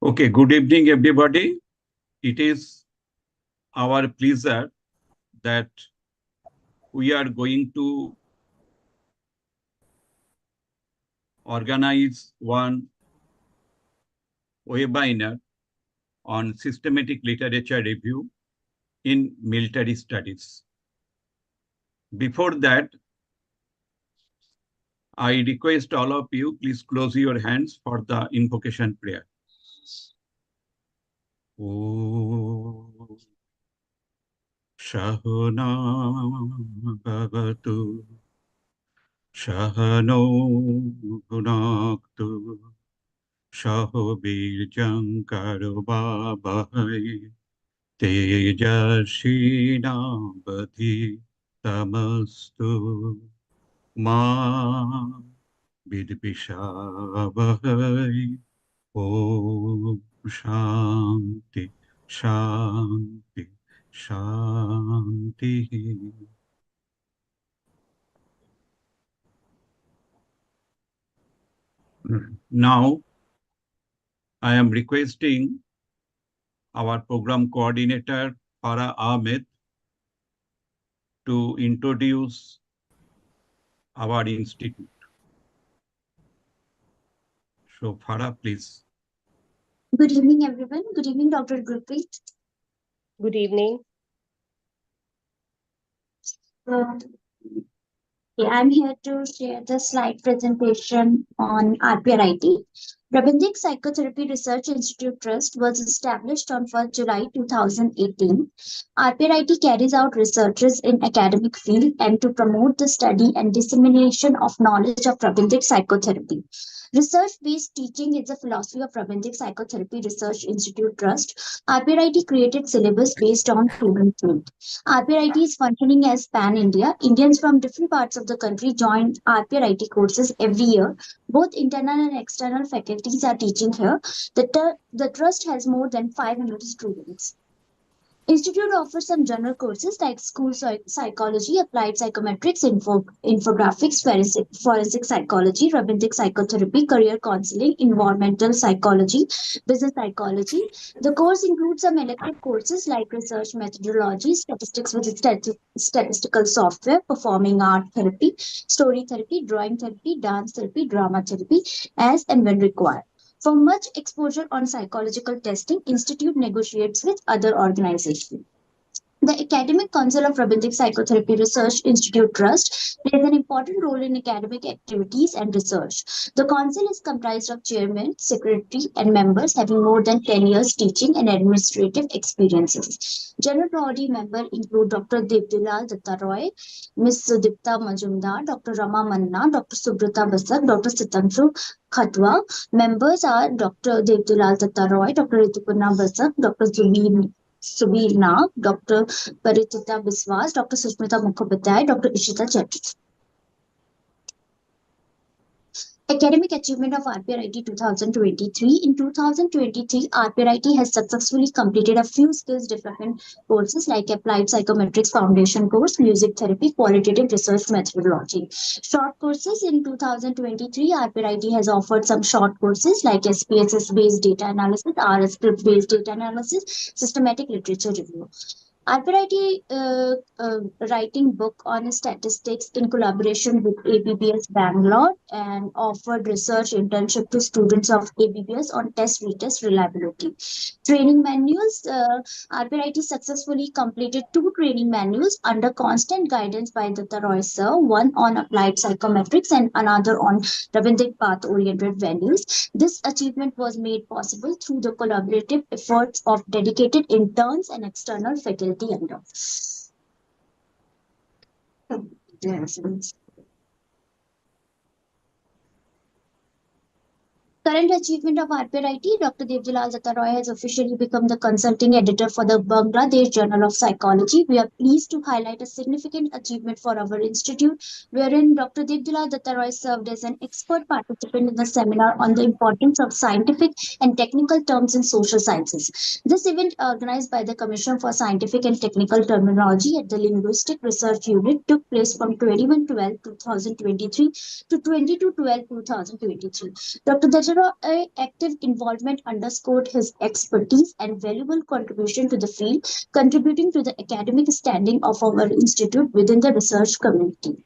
Okay, good evening, everybody. It is our pleasure that we are going to organize one webinar on systematic literature review in military studies. Before that, I request all of you, please close your hands for the invocation prayer. Om Shahana Bhavatu Shahano Bhunaktu Shahobirjam Karubhavai Tejashinavadhi Tamastu Ma Vidvishavai Om Shanti Shanti Shanti. Now, I am requesting our program coordinator, Farah Ahmed, to introduce our institute. So, Farah, please. Good evening, everyone. Good evening, Dr. Gurpreet. Good evening. I'm here to share the slide presentation on RPRIT. Rabindranath Psychotherapy Research Institute Trust was established on 1st July 2018. RPRIT carries out researches in academic field and to promote the study and dissemination of knowledge of Rabindranath psychotherapy. Research-based teaching is the philosophy of Rabindranath Psychotherapy Research Institute Trust. RPRIT created syllabus based on student need. RPRIT is functioning as pan-India. Indians from different parts of the country join RPRIT courses every year. Both internal and external faculties are teaching here. The trust has more than 500 students. Institute offers some general courses like school psychology, applied psychometrics, infographics, forensic psychology, Rabindranath psychotherapy, career counseling, environmental psychology, business psychology. The course includes some elective courses like research methodology, statistics with statistical software, performing art therapy, story therapy, drawing therapy, dance therapy, drama therapy, as and when required. For much exposure on psychological testing, Institute negotiates with other organizations. The Academic Council of Rabindranath Psychotherapy Research Institute Trust plays an important role in academic activities and research. The council is comprised of chairman, secretary, and members having more than 10 years teaching and administrative experiences. General body members include Dr. Devdilal Datta Roy, Ms. Sudipta Majumdar, Dr. Rama Manna, Dr. Subrata Basak, Dr. Sitanshu Khatwa. Members are Dr. Devdilal Datta Roy, Dr. Ritupurna Basak, Dr. Subir Nag, Dr. Paritita Biswas, Dr. Sushmita Mukhopadhyay, Dr. Ishita Chatterjee. Academic achievement of RPRIT 2023. In 2023, RPRIT has successfully completed a few skills development courses like Applied Psychometrics Foundation course, Music Therapy, Qualitative Research Methodology. Short courses in 2023, RPRIT has offered some short courses like SPSS-based data analysis, RS script-based data analysis, systematic literature review. RPRIT writing book on statistics in collaboration with ABBS Bangalore and offered research internship to students of ABBS on test retest reliability. Training manuals. RPRIT successfully completed 2 training manuals under constant guidance by Datta Roy sir, one on applied psychometrics and another on Rabindranath path-oriented values. This achievement was made possible through the collaborative efforts of dedicated interns and external faculty. Current achievement of RPRIT, Dr. Devdilal Datta Roy has officially become the consulting editor for the Bangladesh Journal of Psychology. We are pleased to highlight a significant achievement for our institute, wherein Dr. Devdilal Datta Roy served as an expert participant in the seminar on the importance of scientific and technical terms in social sciences. This event, organized by the Commission for Scientific and Technical Terminology at the Linguistic Research Unit, took place from 21/12/2023 to 22/12/2023. Dr. Datta Roy's active involvement underscored his expertise and valuable contribution to the field, contributing to the academic standing of our institute within the research community.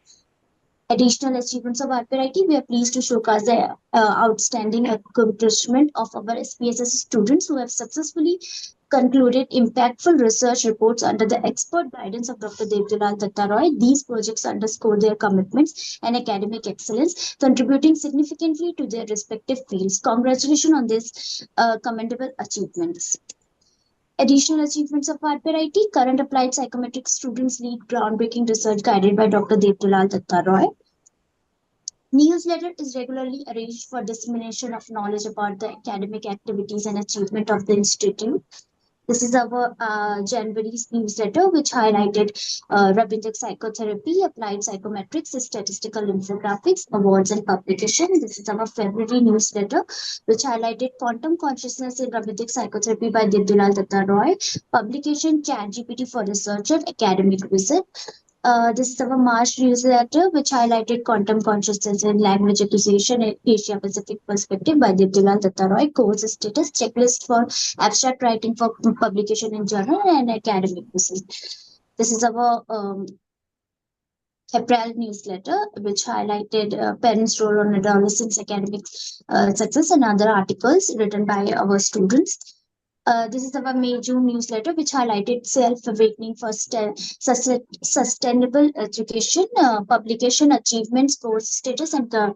Additional achievements of RPRIT, we are pleased to showcase the outstanding accomplishment of our SPSS students who have successfully concluded impactful research reports under the expert guidance of Dr. Devdulal Datta Roy. These projects underscore their commitments and academic excellence, contributing significantly to their respective fields. Congratulations on these commendable achievements. Additional achievements of RPRIT, current applied psychometric students lead groundbreaking research guided by Dr. Devdulal Datta Roy. Newsletter is regularly arranged for dissemination of knowledge about the academic activities and achievement of the institute. This is our January's newsletter, which highlighted Rabindra's psychotherapy, applied psychometrics, statistical infographics, awards, and publication. This is our February newsletter, which highlighted quantum consciousness in Rabindra's psychotherapy by Devdulal Datta Roy, publication ChatGPT for researcher, academic visit. This is our March newsletter, which highlighted quantum consciousness and language acquisition in Asia Pacific perspective by Devdulal Datta Roy, course status checklist for abstract writing for publication in journal and academic research. This is our April newsletter, which highlighted parents' role on adolescents' academic success and other articles written by our students. This is our May June newsletter, which highlighted self awakening for sustainable education, publication achievements, course status, and the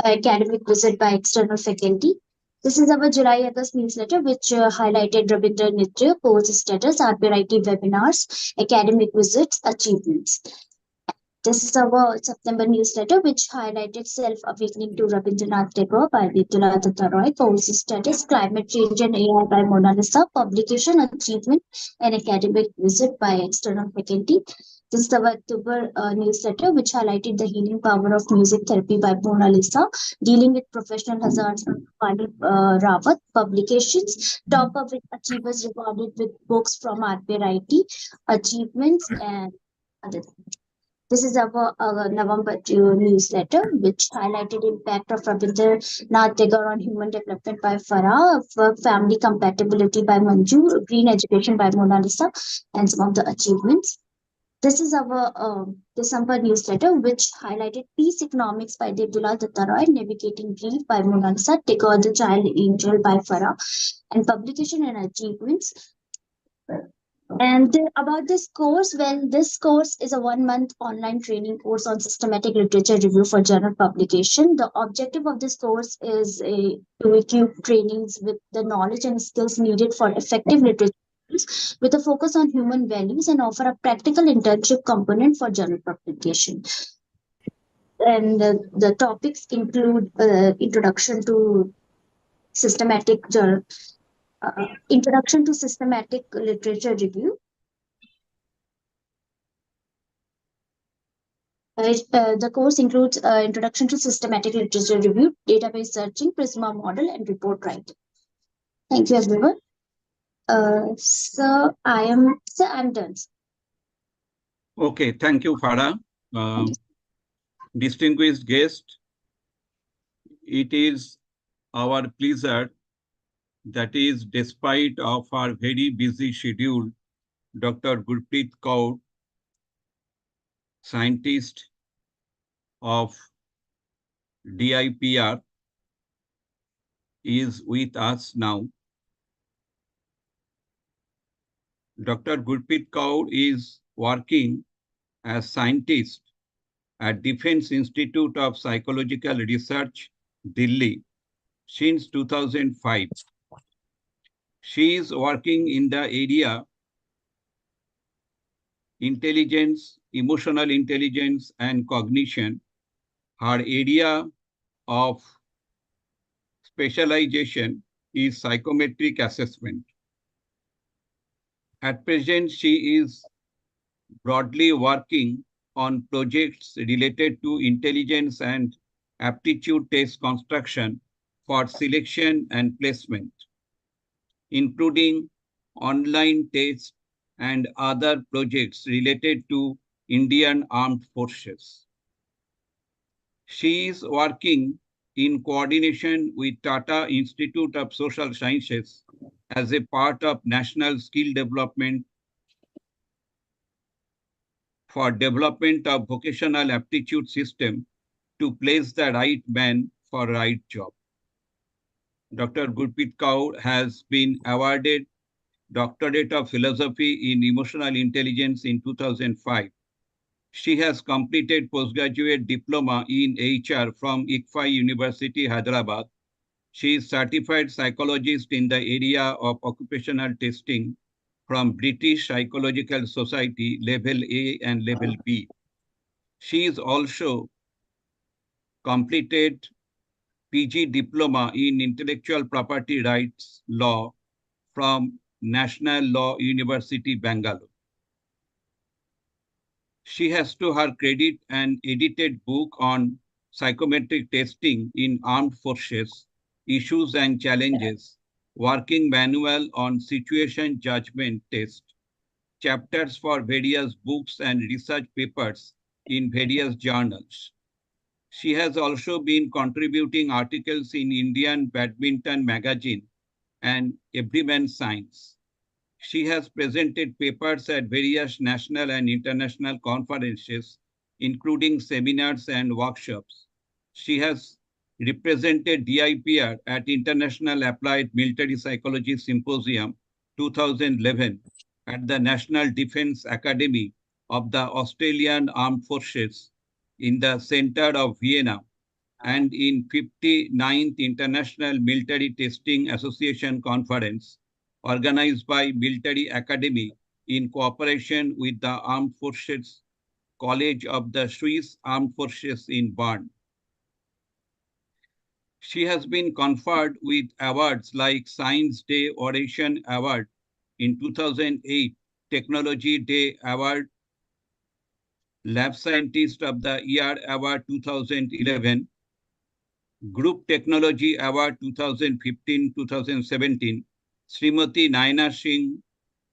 academic visit by external faculty. This is our July August newsletter, which highlighted Rabindra Nitya, course status, RPRIT webinars, academic visits, achievements. This is our September newsletter, which highlighted Self-Awakening to Rabindranath Tagore by Devdulal Datta Roy, course status, Climate Change and AI by Mona Lisa, publication, achievement, and academic visit by external faculty. This is our October newsletter, which highlighted the healing power of music therapy by Mona Lisa, dealing with professional hazards from Pani Rawat, publications, top of achievers rewarded with books from RPRIT, achievements, and other things. This is our November newsletter, which highlighted impact of Rabindranath Tagore on human development by Farah, family compatibility by Manju, green education by Mona Lisa, and some of the achievements. This is our December newsletter, which highlighted Peace Economics by Devdulal Datta Roy, Navigating Grief by Mona Lisa, Tagore the Child Angel by Farah, and publication and achievements. And about this course, well, this course is a 1 month online training course on systematic literature review for journal publication. The objective of this course is to equip trainings with the knowledge and skills needed for effective literature use, with a focus on human values, and offer a practical internship component for journal publication. And the topics include introduction to systematic journal. Introduction to Systematic Literature Review. The course includes Introduction to Systematic Literature Review, Database Searching, Prisma Model, and Report Writing. Thank you, everyone. I'm done. Okay, thank you, Farah. Distinguished guest, it is our pleasure that is, despite of our very busy schedule, Dr. Gurpreet Kaur, scientist of DIPR, is with us now. Dr. Gurpreet Kaur is working as scientist at Defense Institute of Psychological Research, Delhi, since 2005. She is working in the area intelligence, emotional intelligence, and cognition. Her area of specialization is psychometric assessment. At present, she is broadly working on projects related to intelligence and aptitude test construction for selection and placement, including online tests and other projects related to Indian Armed Forces. She is working in coordination with Tata Institute of Social Sciences as a part of National Skill Development for Development of Vocational Aptitude System to place the right man for right job. Dr. Gurpreet Kaur has been awarded Doctorate of Philosophy in Emotional Intelligence in 2005. She has completed postgraduate diploma in HR from ICFI University, Hyderabad. She is certified psychologist in the area of occupational testing from British Psychological Society Level A and Level B. She is also completed PG diploma in intellectual property rights law from National Law University, Bangalore. She has to her credit an edited book on psychometric testing in armed forces, issues and challenges, working manual on situation judgment test, chapters for various books and research papers in various journals. She has also been contributing articles in Indian Badminton Magazine and Everyman Science. She has presented papers at various national and international conferences, including seminars and workshops. She has represented DIPR at International Applied Military Psychology Symposium 2011 at the National Defense Academy of the Australian Armed Forces in the center of Vienna and in 59th International Military Testing Association Conference organized by Military Academy in cooperation with the Armed Forces College of the Swiss Armed Forces in Bern. She has been conferred with awards like Science Day Oration Award in 2008, Technology Day Award, Lab Scientist of the Year Award 2011, Group Technology Award 2015-2017, Srimati Naina Singh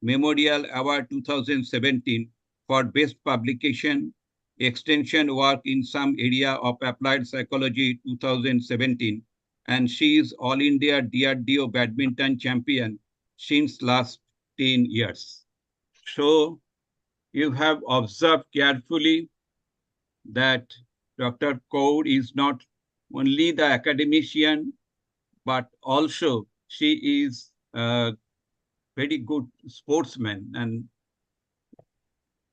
Memorial Award 2017 for Best Publication, Extension Work in Some Area of Applied Psychology 2017, and she is All India DRDO Badminton Champion since last 10 years. So you have observed carefully that Dr. Kaur is not only the academician, but also she is a very good sportsman.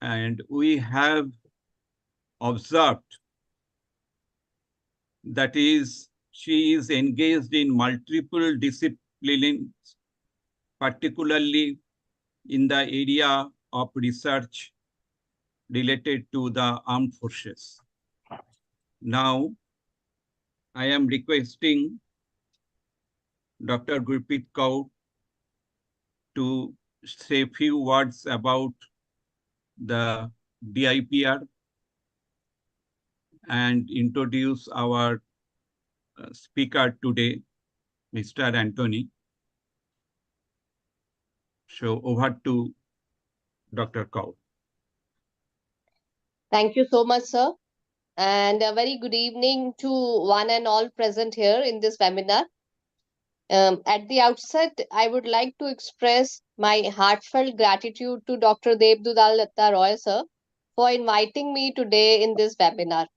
And we have observed that is, she is engaged in multiple disciplines, particularly in the area of research related to the armed forces. Now, I am requesting Dr. Gurpreet Kaur to say a few words about the DIPR and introduce our speaker today, Mr. Anthony. So over to Dr. Kaur. Thank you so much, sir. And a very good evening to one and all present here in this webinar. At the outset, I would like to express my heartfelt gratitude to Dr. Devdudal Datta Roy, sir, for inviting me today in this webinar.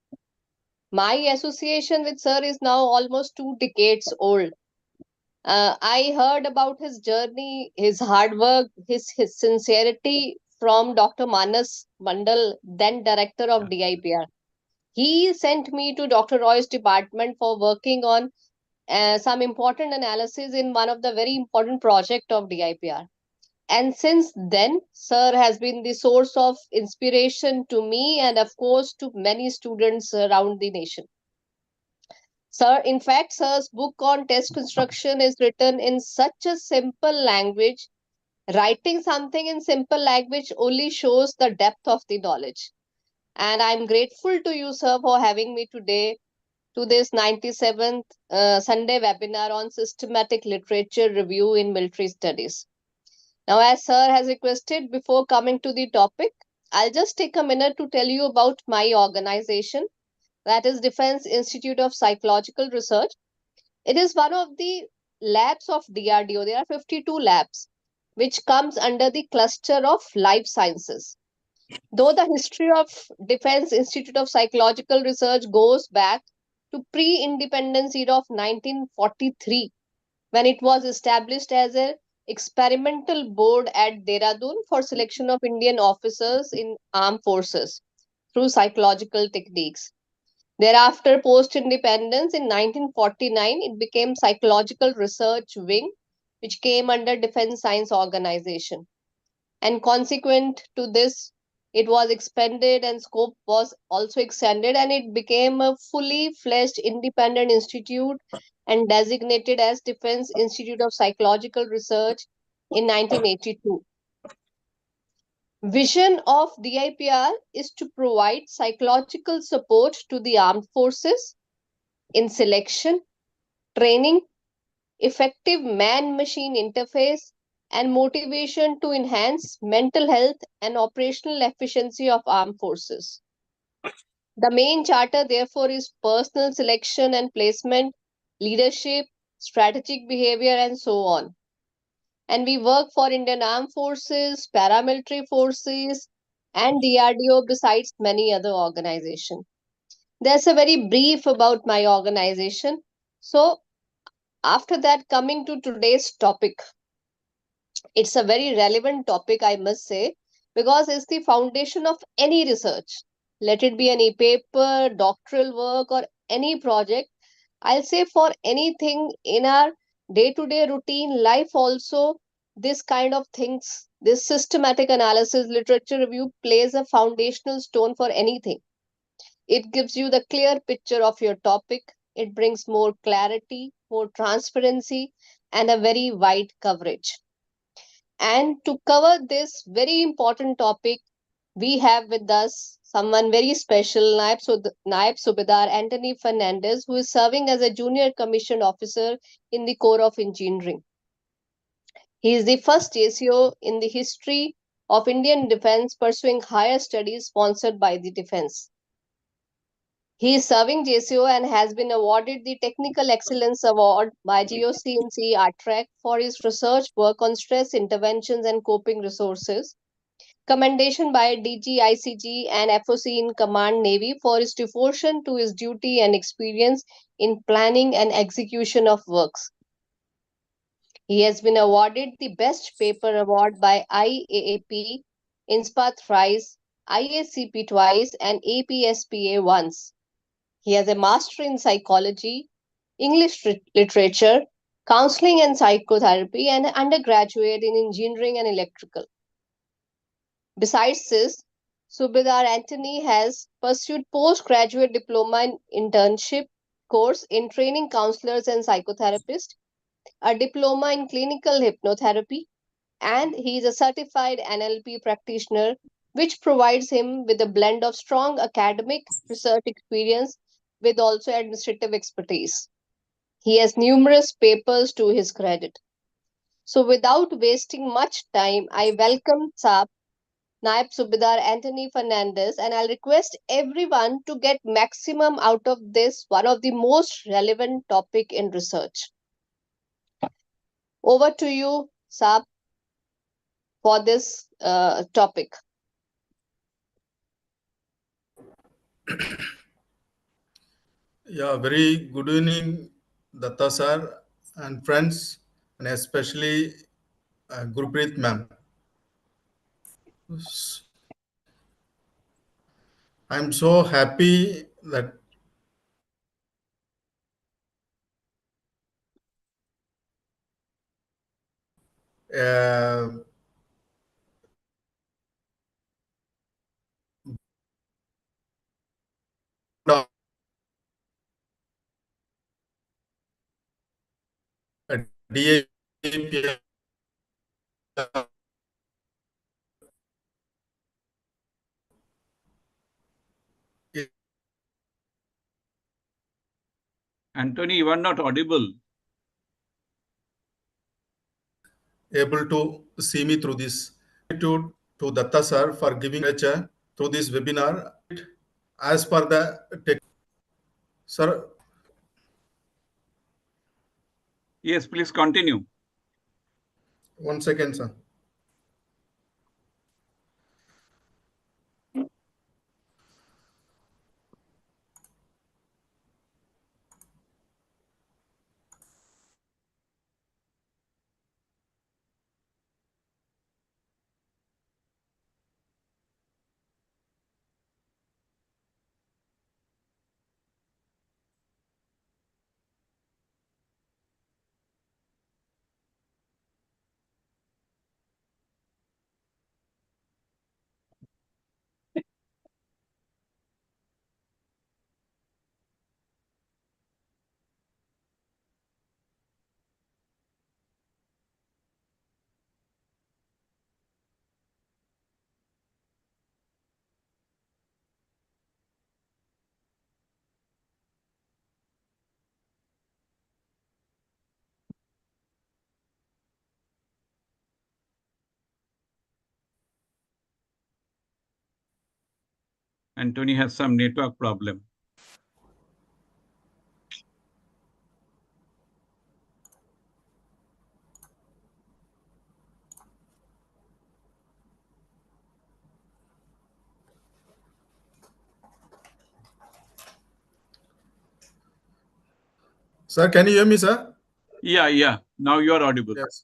My association with sir is now almost 2 decades old. I heard about his journey, his hard work, his sincerity from Dr. Manas Mandal, then director of DIPR. He sent me to Dr. Roy's department for working on some important analysis in one of the very important project of DIPR. And since then, sir has been the source of inspiration to me and of course to many students around the nation. Sir, in fact, sir's book on test construction is written in such a simple language. Writing something in simple language only shows the depth of the knowledge. And I'm grateful to you, sir, for having me today to this 97th Sunday webinar on systematic literature review in military studies. Now, as sir has requested, before coming to the topic, I'll just take a minute to tell you about my organization. that is Defense Institute of Psychological Research. It is one of the labs of DRDO. There are 52 labs, which comes under the cluster of life sciences. Though the history of Defense Institute of Psychological Research goes back to pre-independence era of 1943, when it was established as an experimental board at Dehradun for selection of Indian officers in armed forces through psychological techniques. Thereafter, post-independence in 1949, it became Psychological Research Wing, which came under Defense Science Organization. And consequent to this, it was expanded and scope was also extended, and it became a fully fledged independent institute and designated as Defense Institute of Psychological Research in 1982. Vision of DIPR is to provide psychological support to the armed forces in selection, training, effective man machine interface, and motivation to enhance mental health and operational efficiency of armed forces. The main charter, therefore, is personal selection and placement, leadership, strategic behavior, and so on. And we work for Indian Armed Forces, paramilitary forces, and DRDO besides many other organizations. That's a very brief about my organization. So, after that, coming to today's topic, it's a very relevant topic, I must say, because it's the foundation of any research. Let it be any paper, doctoral work, or any project. I'll say for anything in our day to day routine life, also, this kind of things, this systematic analysis, literature review plays a foundational stone for anything. It gives you the clear picture of your topic, it brings more clarity, more transparency, and a very wide coverage. And to cover this very important topic, we have with us someone very special, Naib Subedar Anthony Fernandez, who is serving as a junior commissioned officer in the Corps of Engineering. He is the first JCO in the history of Indian defense pursuing higher studies sponsored by the defense. He is serving JCO and has been awarded the Technical Excellence Award by GOCMC ARTRAC for his research work on stress interventions and coping resources. Commendation by DGICG and FOC in Command Navy for his devotion to his duty and experience in planning and execution of works. He has been awarded the Best Paper Award by IAAP, INSPA thrice, IACP twice, and APSPA once. He has a Master in Psychology, English Literature, Counseling and Psychotherapy, and an undergraduate in Engineering and Electrical. Besides this, Subedar Anthony has pursued postgraduate diploma in internship course in training counselors and psychotherapists, a diploma in clinical hypnotherapy, and he is a certified NLP practitioner, which provides him with a blend of strong academic research experience with also administrative expertise. He has numerous papers to his credit. So, without wasting much time, I welcome Saab Naib Subedar Anthony Fernandez, and I'll request everyone to get maximum out of this, one of the most relevant topic in research. Over to you, Saab, for this topic. Yeah, very good evening, Datta sir and friends, and especially Gurpreet ma'am. I'm so happy that uh, DAP is Anthony, you are not audible. able to see me through this. Gratitude to Datta sir for giving lecture through this webinar. As per the tech, Sir, Yes, please continue. one second, sir. Anthony has some network problem. Sir, can you hear me, sir? Yeah. Now you are audible. Yes.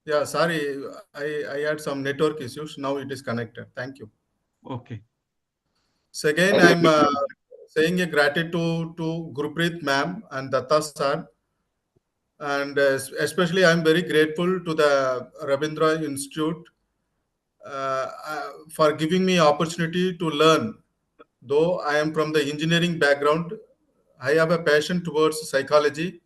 Yeah, sorry, I had some network issues. Now it is connected. Thank you. Okay. So again, I'm saying a gratitude to Gurpreet ma'am and Datta sir, and especially I'm very grateful to the Rabindra Institute for giving me opportunity to learn. Though I am from the engineering background, I have a passion towards psychology.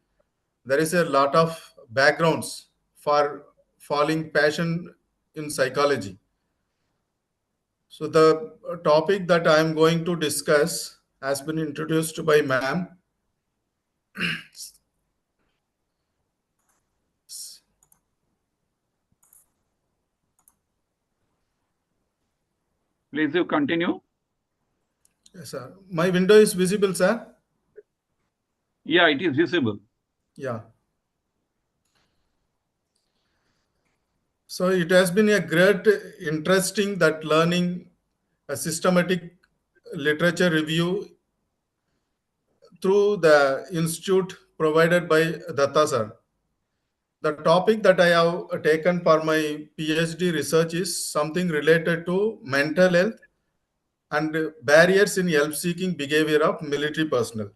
There is a lot of backgrounds for falling passion in psychology. So the topic that I am going to discuss has been introduced by ma'am. Please you continue. Yes, sir. My window is visible, sir. Yeah, it is visible. Yeah. So it has been a great, interesting that learning a systematic literature review through the institute provided by Datta sir. The topic that I have taken for my PhD research is something related to mental health and barriers in help-seeking behavior of military personnel.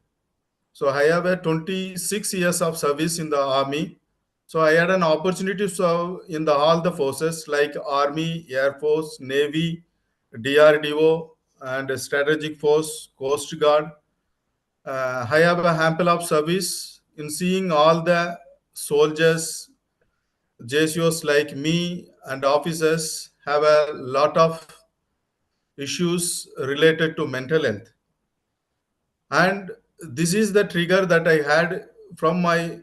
So I have a 26 years of service in the army. So I had an opportunity to serve in all the forces like Army, Air Force, Navy, DRDO, and Strategic Force, Coast Guard. I have a ample of service in seeing all the soldiers, JCOs like me, and officers have a lot of issues related to mental health. And this is the trigger that I had from my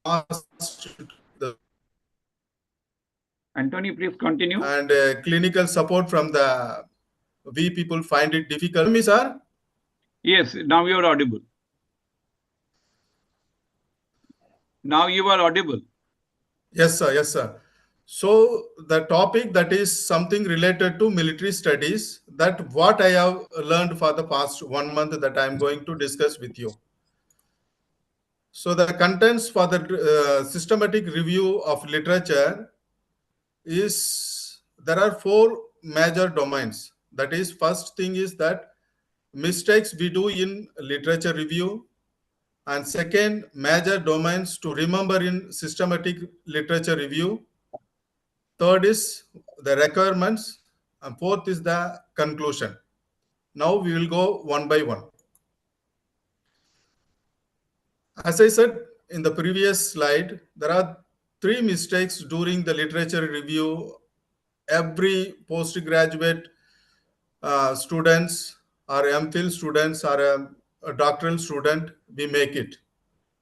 first PhD research asked the Anthony, please continue. and clinical support from the we people find it difficult. Me, sir. Yes, now you are audible. Now you are audible. Yes, sir. Yes, sir. So the topic that is something related to military studies, that what I have learned for the past 1 month that I am going to discuss with you. So the contents for the systematic review of literature is there are four major domains. That is, first thing is that mistakes we do in literature review, and second, major domains to remember in systematic literature review. Third is the requirements, and fourth is the conclusion. Now we will go one by one. As I said in the previous slide, there are three mistakes during the literature review. Every postgraduate students or MPhil students or a doctoral student, we make it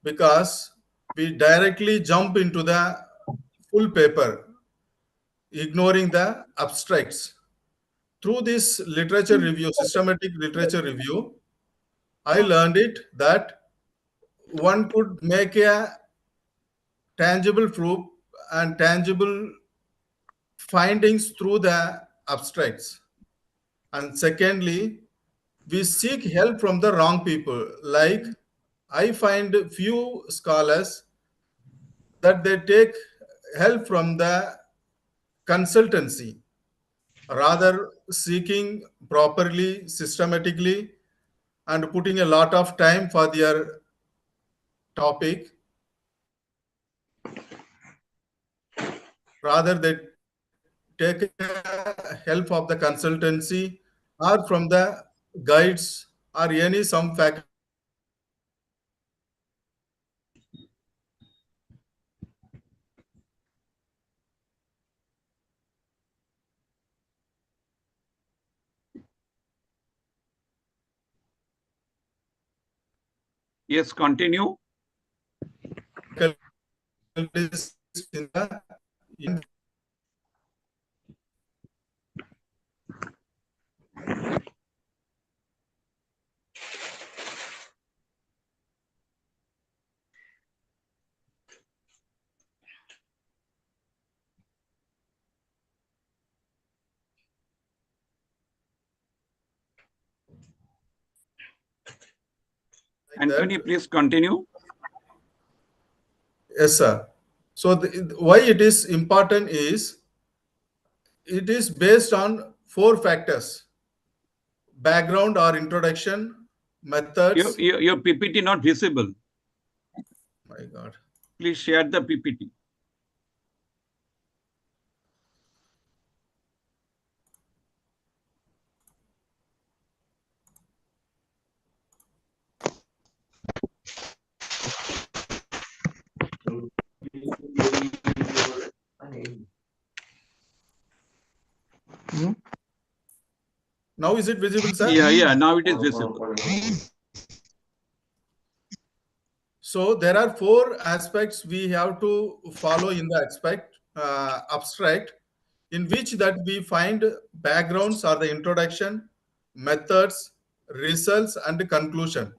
because we directly jump into the full paper, ignoring the abstracts. Through this literature review, systematic literature review, I learned it that one could make a tangible proof and tangible findings through the abstracts. And secondly, we seek help from the wrong people. Like I find few scholars that they take help from the consultancy rather seeking properly, systematically, and putting a lot of time for their topic. Rather, they take help of the consultancy or from the guides or any some faculty members Yes, continue. faculties in the like Anthony, that. please continue. Yes, sir. So why it is important is it is based on four factors: background or introduction, Your, methods. your, your PPT not visible. My God. Please share the PPT. Now is it visible, sir? Yeah, now it is visible. So there are four aspects we have to follow in the abstract, in which that we find backgrounds or the introduction, methods, results, and conclusion.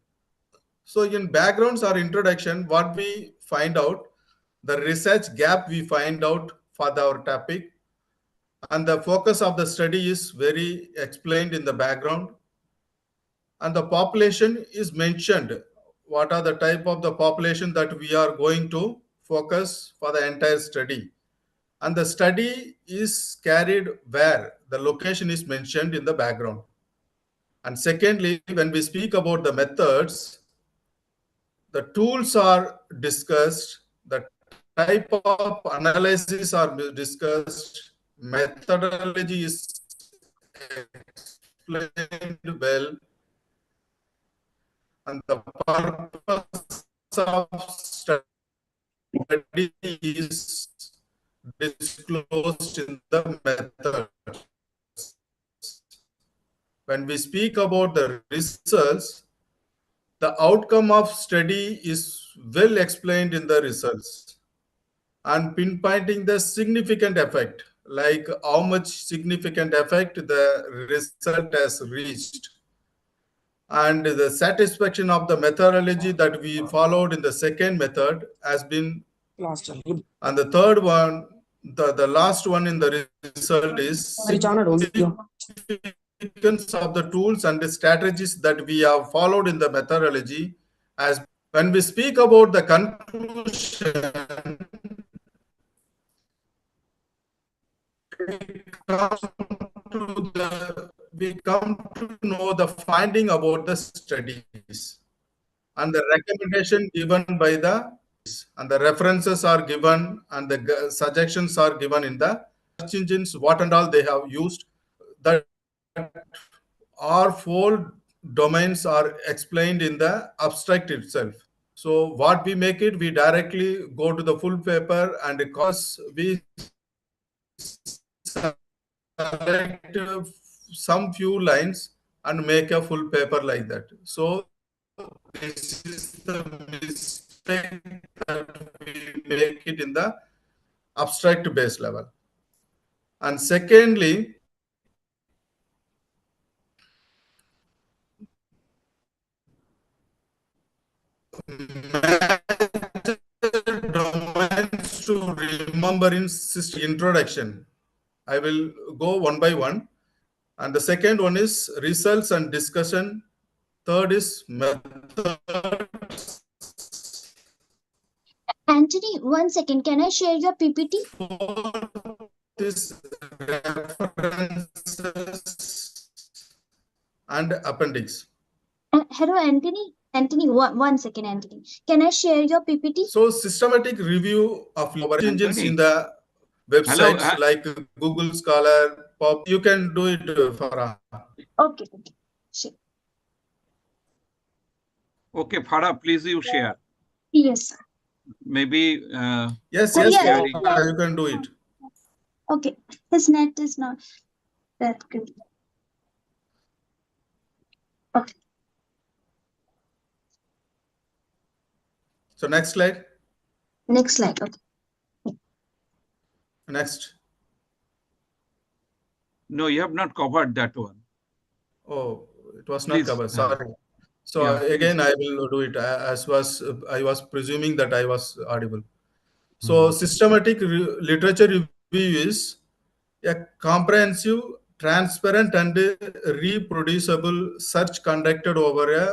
So in backgrounds or introduction, what we find out, the research gap we find out for our topic, and the focus of the study is very explained in the background, and the population is mentioned. What are the type of the population that we are going to focus for the entire study? And the study is carried where the location is mentioned in the background. And secondly, when we speak about the methods, the tools are discussed, the type of analysis are discussed, methodology is explained well, and the purpose of study is disclosed in the methods. When we speak about the results, the outcome of study is well explained in the results and pinpointing the significant effect, like how much significant effect the result has reached, and the satisfaction of the methodology that we followed in the second method has been. And the third one, the last one in the result is significance of the tools and the strategies that we have followed in the methodology. As when we speak about the conclusion, we come to know the finding about the studies and the recommendation given by the, and the references are given and the suggestions are given in the search engines, what and all they have used. That our four domains are explained in the abstract itself. So what we make it, we directly go to the full paper and we select some few lines and make a full paper like that. So this is the mistake that we make it in the abstract base level. And secondly, domains to remember in system introduction. I will go one by one. And the second one is results and discussion. Third is methods. Anthony, 1 second. Can I share your PPT? Fourth is references and appendix. Hello, Anthony. Anthony, 1 second, Anthony. Can I share your PPT? So systematic review of our engines in Anthony, the hello. websites like Google Scholar, Pop. You can do it, Farah. Okay, okay. Sure. Okay, Farah, please you share. Yes, sir. Maybe Yes, for yes, Yeah, sharing. Farah, you can do it. okay. His net is not that good. Okay. So next slide. Next slide. Okay. Next. No, you have not covered that one. Oh, it was not Please. covered. Sorry. So Yeah, please. again, I will do it as I was presuming that I was audible. So Mhm. systematic literature review is a comprehensive, transparent, and reproducible search conducted over a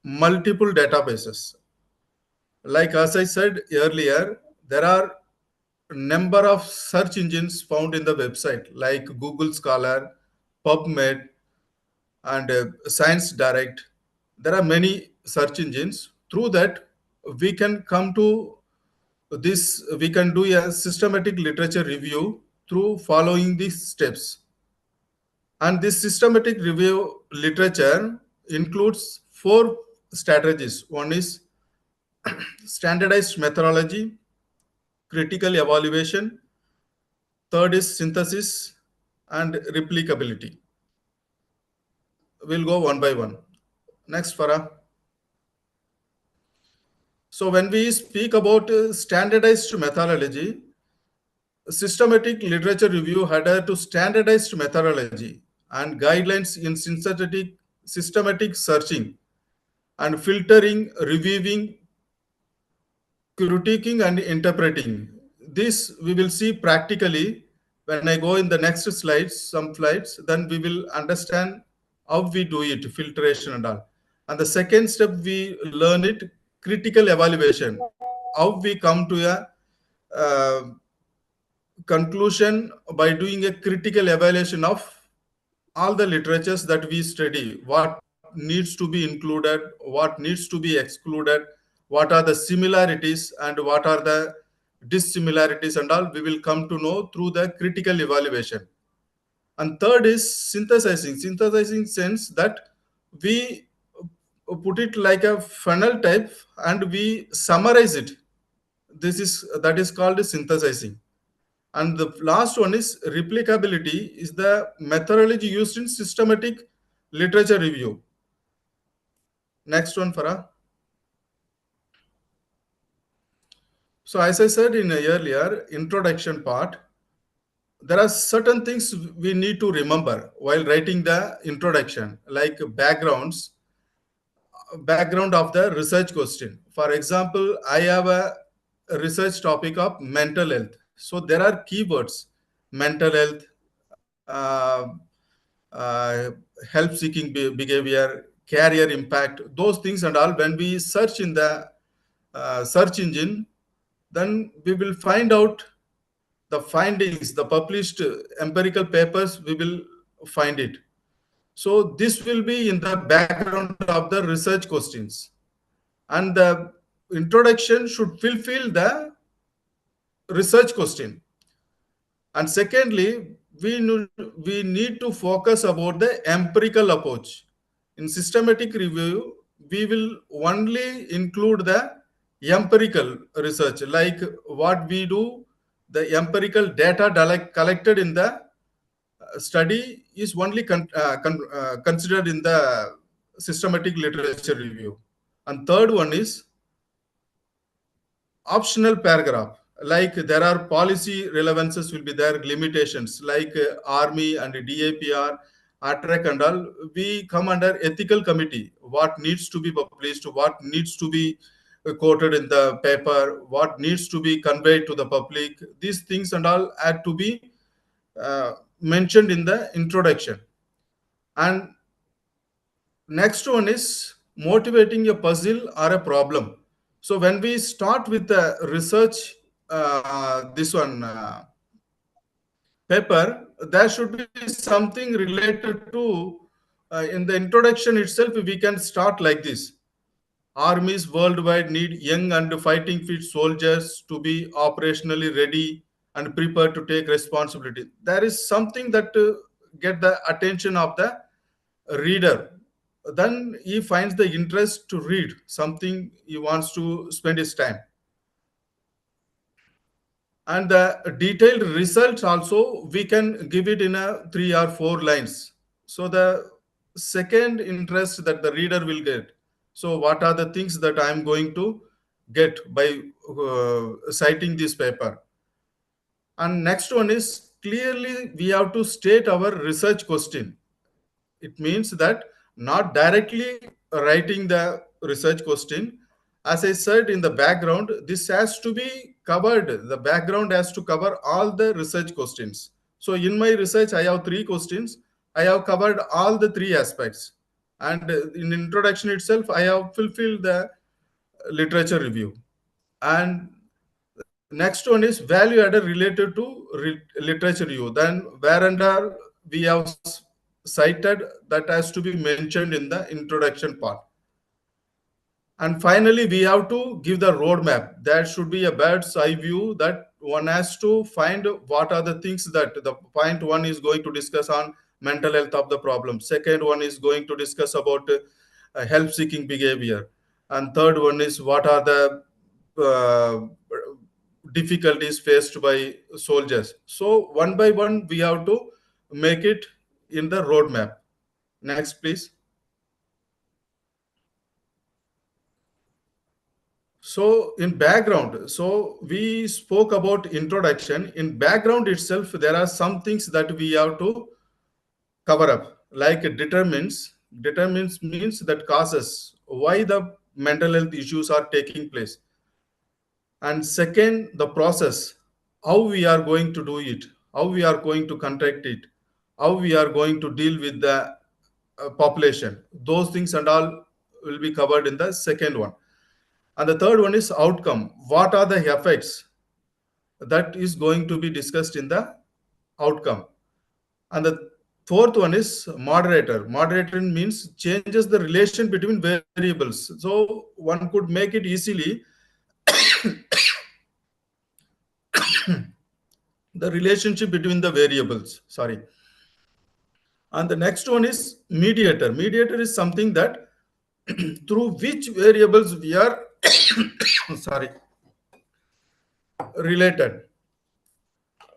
multiple databases. Like as I said earlier, there are number of search engines found in the website like Google Scholar, PubMed, and Science Direct. There are many search engines. Through that, we can come to this. We can do a systematic literature review through following these steps. And this systematic review literature includes four strategies. One is standardized methodology, critical evaluation. Third is synthesis and replicability. We'll go one by one. Next, Farah. So when we speak about standardized methodology, systematic literature review adhere to standardized methodology and guidelines in synthetic systematic searching and filtering, reviewing, critiquing, and interpreting. This we will see practically when I go in the next slides, some slides, then we will understand how we do it, filtration and all. And the second step, we learn it, critical evaluation, how we come to a conclusion by doing a critical evaluation of all the literatures that we study, what needs to be included, what needs to be excluded, what are the similarities and what are the dissimilarities and all, we will come to know through the critical evaluation. And third is synthesizing sense that we put it like a funnel type and we summarize it. This is that is called synthesizing. And the last one is replicability, is the methodology used in systematic literature review. Next one, Farah. So as I said in a earlier introduction part, there are certain things we need to remember while writing the introduction, like background of the research question. For example, I have a research topic of mental health. So there are keywords: mental health, uh, help seeking behavior, career impact, those things and all. When we search in the search engine, then we will find out the findings, the published empirical papers, we will find it. So this will be in the background of the research questions. And the introduction should fulfill the research question. And secondly, we need to focus about the empirical approach. In systematic review, we will only include the empirical research, like what we do, the empirical data collected in the study is only considered in the systematic literature review. And third one is optional paragraph, like there are policy relevances will be there, limitations like army and DAPR, ATREC and all, we come under ethical committee, what needs to be published, what needs to be quoted in the paper, what needs to be conveyed to the public, these things and all had to be mentioned in the introduction. And next one is motivating a puzzle or a problem. So when we start with the research, this one paper, there should be something related to, in the introduction itself, we can start like this. Armies worldwide need young and fighting fit soldiers to be operationally ready and prepared to take responsibility. There is something that get the attention of the reader. Then he finds the interest to read something, he wants to spend his time. And the detailed results also we can give it in a 3 or 4 lines. So the second interest that the reader will get, so what are the things that I am going to get by citing this paper. And next one is clearly we have to state our research question. It means that not directly writing the research question. As I said in the background, this has to be covered. The background has to cover all the research questions. So in my research, I have 3 questions. I have covered all the 3 aspects. And in introduction itself, I have fulfilled the literature review. And next one is value added related to literature review. Then where under we have cited, that has to be mentioned in the introduction part. And finally, we have to give the roadmap. There should be a bird's eye view that one has to find what are the things that the point one is going to discuss on mental health of the problem. Second one is going to discuss about help-seeking behavior. And third one is what are the uh, difficulties faced by soldiers. So one by one, we have to make it in the roadmap. Next, please. So in background, so we spoke about introduction. In background itself, there are some things that we have to cover up, like determines. Determines means that causes why the mental health issues are taking place. And second, the process, how we are going to do it, how we are going to conduct it, how we are going to deal with the population. Those things and all will be covered in the second one. And the third one is outcome. What are the effects that is going to be discussed in the outcome? And the fourth one is moderator. Moderator means changes the relation between variables. So one could make it easily the relationship between the variables. Sorry. And the next one is mediator. Mediator is something that through which variables we are sorry, related.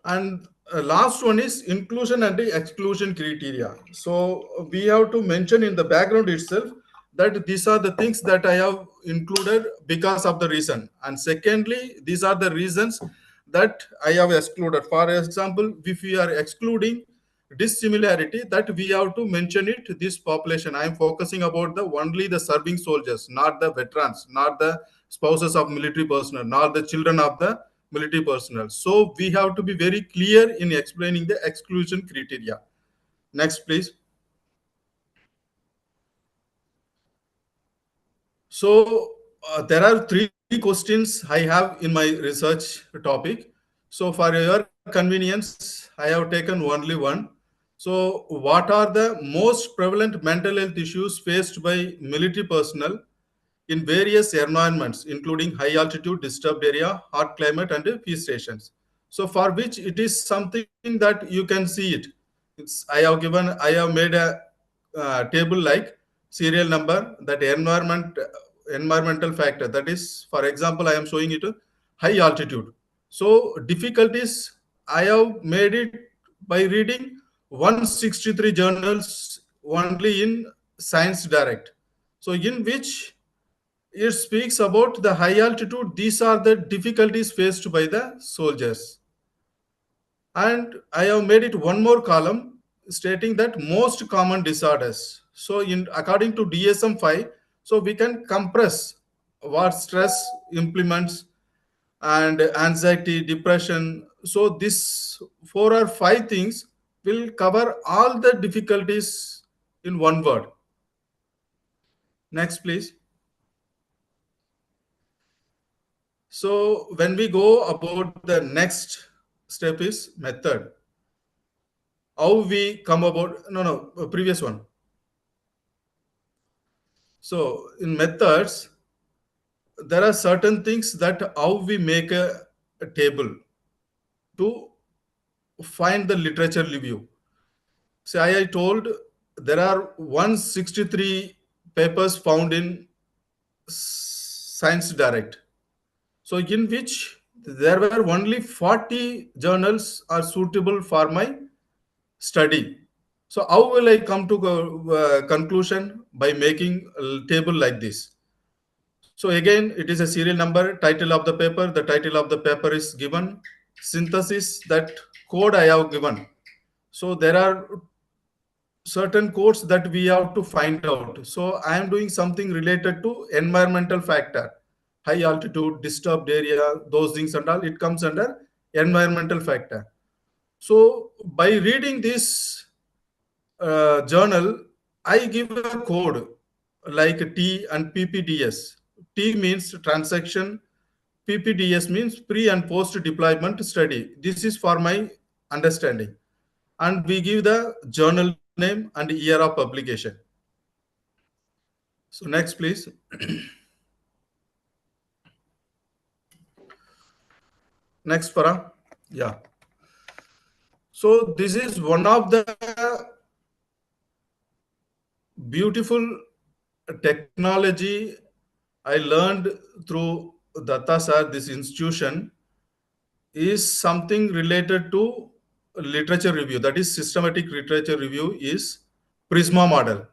And last one is inclusion and the exclusion criteria. So we have to mention in the background itself that these are the things that I have included because of the reason. And secondly, these are the reasons that I have excluded. For example, if we are excluding dissimilarity, that we have to mention it, this population. I am focusing about the only the serving soldiers, not the veterans, not the spouses of military personnel, not the children of the military personnel. So we have to be very clear in explaining the exclusion criteria. Next, please. So there are 3 questions I have in my research topic. So for your convenience, I have taken only one. So what are the most prevalent mental health issues faced by military personnel in various environments, including high altitude, disturbed area, hot climate, and peace stations? So for which it is something that you can see it. I have made a table like serial number, that environmental factor. That is, for example, I am showing it high altitude. So difficulties, I have made it by reading 163 journals only in Science Direct. So in which it speaks about the high altitude. These are the difficulties faced by the soldiers. And I have made it one more column stating that most common disorders. So in according to DSM-5, so we can compress what stress implements and anxiety, depression. So this 4 or 5 things will cover all the difficulties in one word. Next, please. So when we go about the next step is method. How we come about, no, previous one. So in methods, there are certain things that how we make a table to find the literature review. See, I told there are 163 papers found in Science Direct. So in which there were only 40 journals are suitable for my study. So how will I come to conclusion? By making a table like this. So again, it is a serial number, title of the paper. The title of the paper is given. Synthesis, that code I have given. So there are certain codes that we have to find out. So I am doing something related to environmental factor, high altitude, disturbed area, those things and all. It comes under environmental factor. So by reading this journal, I give a code like T and PPDS. T means transaction, PPDS means pre and post deployment study. This is for my understanding. And we give the journal name and year of publication. So next, please. Next, Farah. Yeah. So this is one of the beautiful technology I learned through Datta sir. This institution is something related to literature review. That is systematic literature review is Prisma model.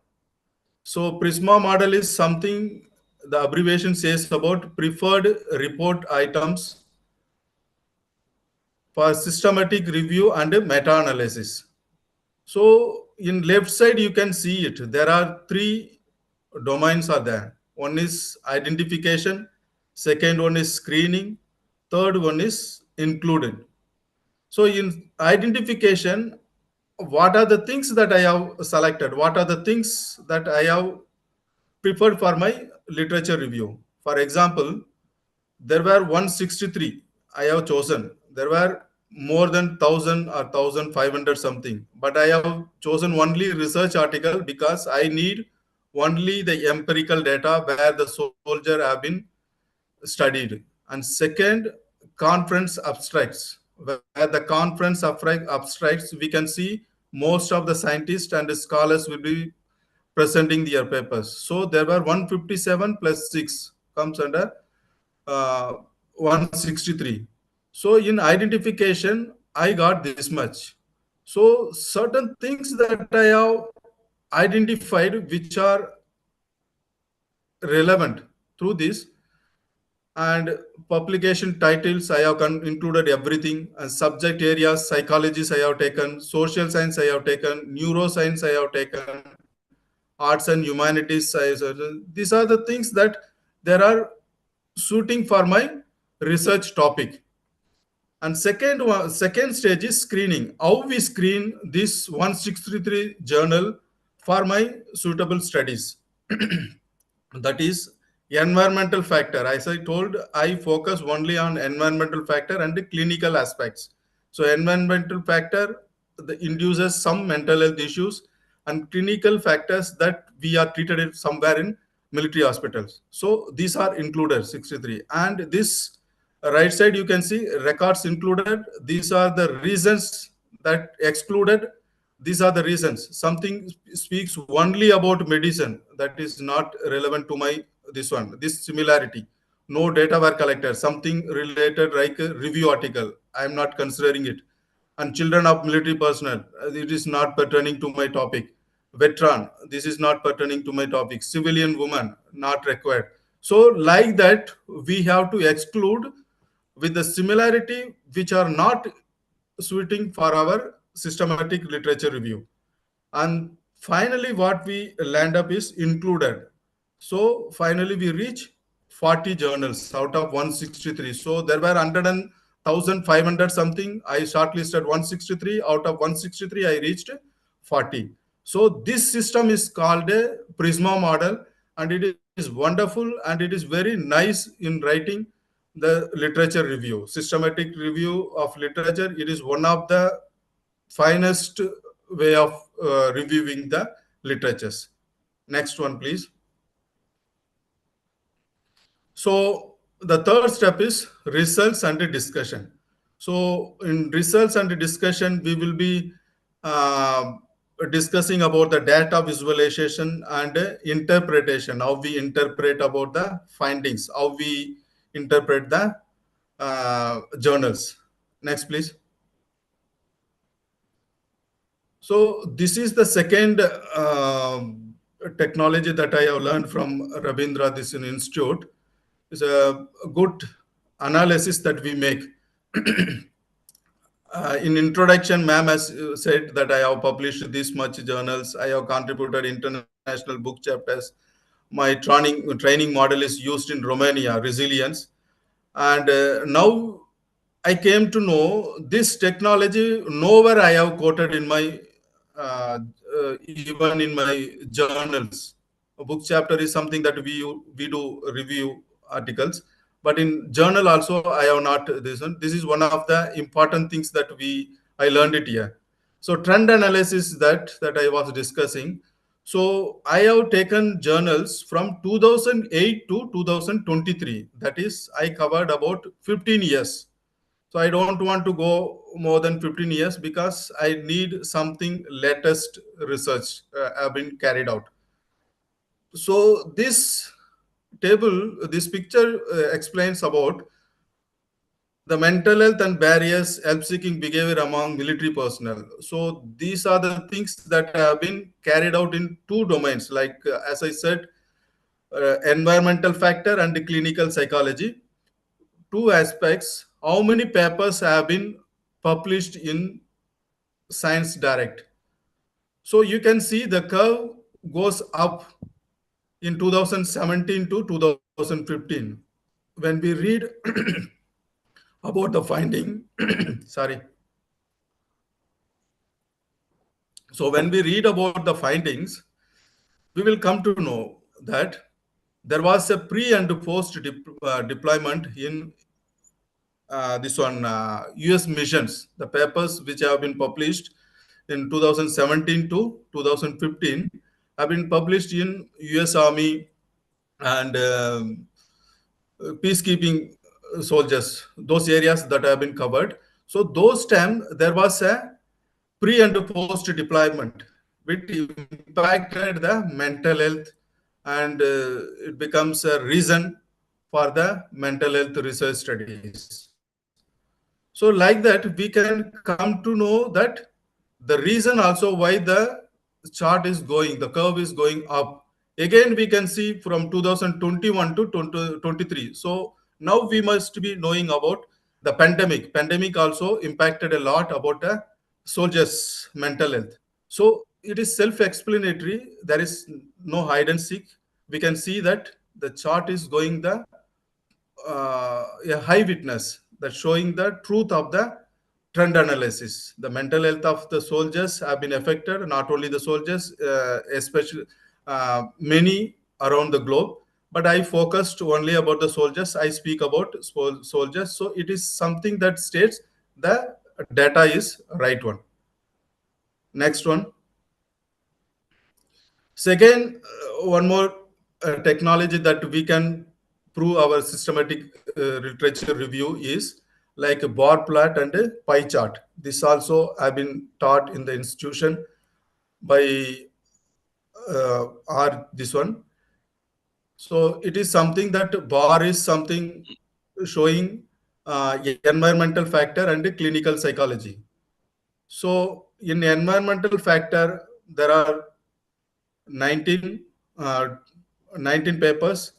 So Prisma model is something the abbreviation says about preferred report items for systematic review and meta-analysis. So in left side, you can see it. There are 3 domains are there. One is identification, second one is screening, third one is included. So in identification, what are the things that I have selected? What are the things that I have preferred for my literature review? For example, there were 163 I have chosen. There were more than 1000 or 1500 something, but I have chosen only research article because I need only the empirical data where the soldier have been studied. And second, conference abstracts, where the conference abstracts we can see most of the scientists and the scholars will be presenting their papers. So there were 157 plus 6 comes under 163. So in identification, I got this much. So certain things that I have identified which are relevant through this, and publication titles I have included everything, and subject areas, psychologies I have taken, social science I have taken, neuroscience I have taken, arts and humanities these are the things that there are suiting for my research topic. And second stage is screening. How we screen this 1633 journal for my suitable studies. That is environmental factor. As I told, I focus only on environmental factor and the clinical aspects. So environmental factor induces some mental health issues, and clinical factors that we are treated somewhere in military hospitals. So these are included 63. And this right side you can see records included. These are the reasons that excluded, These are the reasons. Something speaks only about medicine that is not relevant to my this one, this similarity. No data were collected. Something related like a review article. I am not considering it. And children of military personnel, it is not pertaining to my topic. Veteran, this is not pertaining to my topic. Civilian woman, not required. So like that, we have to exclude with the similarity which are not suiting for our systematic literature review. And finally what we land up is included. So finally we reach 40 journals out of 163. So there were 100 and 1500 something. I shortlisted 163. Out of 163 I reached 40. So this system is called a prisma model, and it is wonderful and it is very nice in writing the literature review, systematic review of literature. It is one of the finest way of reviewing the literatures. Next one, please. So the third step is results and discussion. So in results and discussion, we will be uh, discussing about the data visualization and interpretation, how we interpret about the findings, how we interpret the journals. Next, please. So this is the second technology that I have learned from Rabindra this Institute. Is a good analysis that we make. In introduction, ma'am has said that I have published this much journals. I have contributed international book chapters. My training model is used in Romania, resilience. And now I came to know this technology nowhere I have quoted in my even in my journals. A book chapter is something that we do review articles, but in journal also I have not this one. This is one of the important things that we I learned it here. So trend analysis that I was discussing. So I have taken journals from 2008 to 2023. That is, I covered about 15 years. So I don't want to go more than 15 years because I need something latest research have been carried out. So this table, this picture explains about the mental health and barriers help-seeking behavior among military personnel. So these are the things that have been carried out in two domains, like as I said, environmental factor and the clinical psychology. Two aspects: how many papers have been published in Science Direct. So you can see the curve goes up in 2017 to 2015. When we read about the finding, sorry. So when we read about the findings, we will come to know that there was a pre and post deployment in this one US missions. The papers which have been published in 2017 to 2015 have been published in US Army and peacekeeping soldiers, those areas that have been covered. So those time there was a pre and post deployment which impacted the mental health, and it becomes a reason for the mental health research studies. So like that we can come to know that the reason also why the chart is going, the curve is going up. Again we can see from 2021 to 2023. So now we must be knowing about the pandemic also impacted a lot about soldiers mental health. So it is self explanatory, there is no hide and seek. We can see that the chart is going the a high witness that showing the truth of the trend analysis. The mental health of the soldiers have been affected, not only the soldiers, especially many around the globe. But I focused only about the soldiers. I speak about soldiers. So it is something that states the data is right one. Next one. Second, one more technology that we can prove our systematic literature review is like a bar plot and a pie chart. This also have been taught in the institution by or this one. So it is something that bar is something showing environmental factor and clinical psychology. So in environmental factor, there are 19, uh, 19 papers,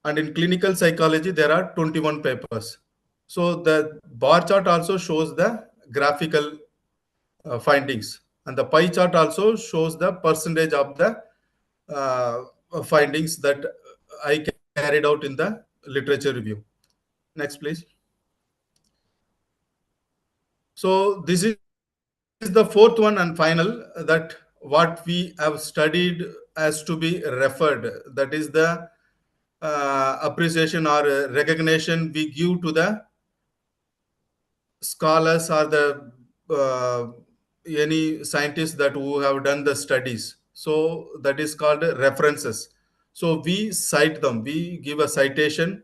and in clinical psychology, there are 21 papers. So the bar chart also shows the graphical findings, and the pie chart also shows the percentage of the findings that I carried out in the literature review. Next, please. So this is the fourth one and final, that what we have studied has to be referred. That is the appreciation or recognition we give to the scholars or the any scientists that who have done the studies. So that is called references. So we cite them. We give a citation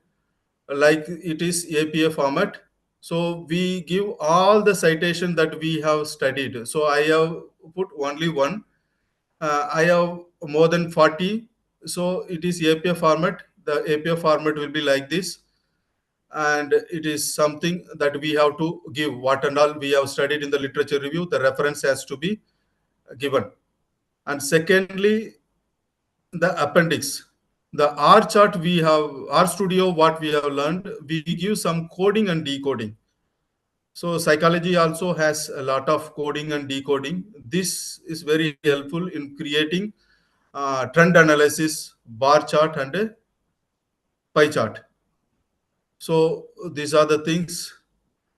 like it is APA format. So we give all the citation that we have studied. So I have put only one. I have more than 40. So it is APA format. The APA format will be like this, and it is something that we have to give what and all we have studied in the literature review. The reference has to be given. And secondly, the appendix, the R chart, we have R studio, what we have learned, we give some coding and decoding. So psychology also has a lot of coding and decoding. This is very helpful in creating trend analysis, bar chart, and a pie chart. So these are the things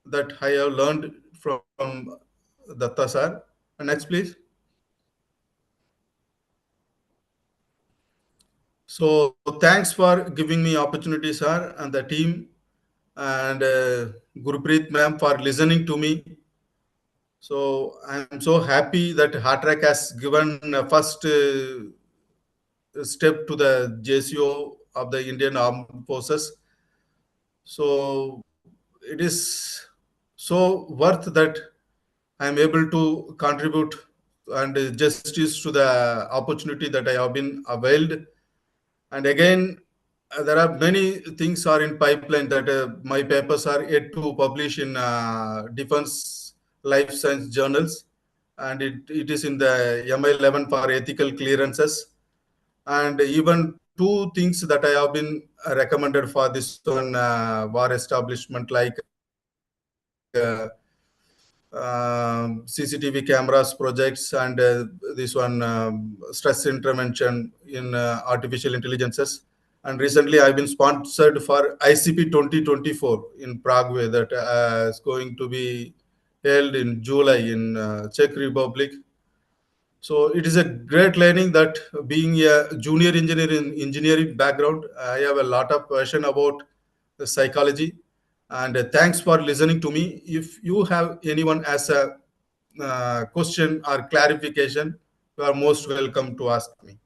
that I have learned from Datta sir. Next, please. So thanks for giving me opportunity, sir, and the team, and Gurpreet ma'am for listening to me. So I'm so happy that Hatrack has given a first step to the JCO of the Indian Armed Forces. So it is so worth that I am able to contribute and justice to the opportunity that I have been availed. And again, there are many things are in pipeline that my papers are yet to publish in defense life science journals, and it is in the MI11 for ethical clearances. And even two things that I have been recommended for this one war establishment, like CCTV cameras projects, and this one stress intervention in artificial intelligences. And recently, I've been sponsored for ICP 2024 in Prague, that is going to be held in July in Czech Republic. So it is a great learning that being a junior engineer in engineering background, I have a lot of passion about the psychology. And thanks for listening to me. If you have anyone as a question or clarification, you are most welcome to ask me.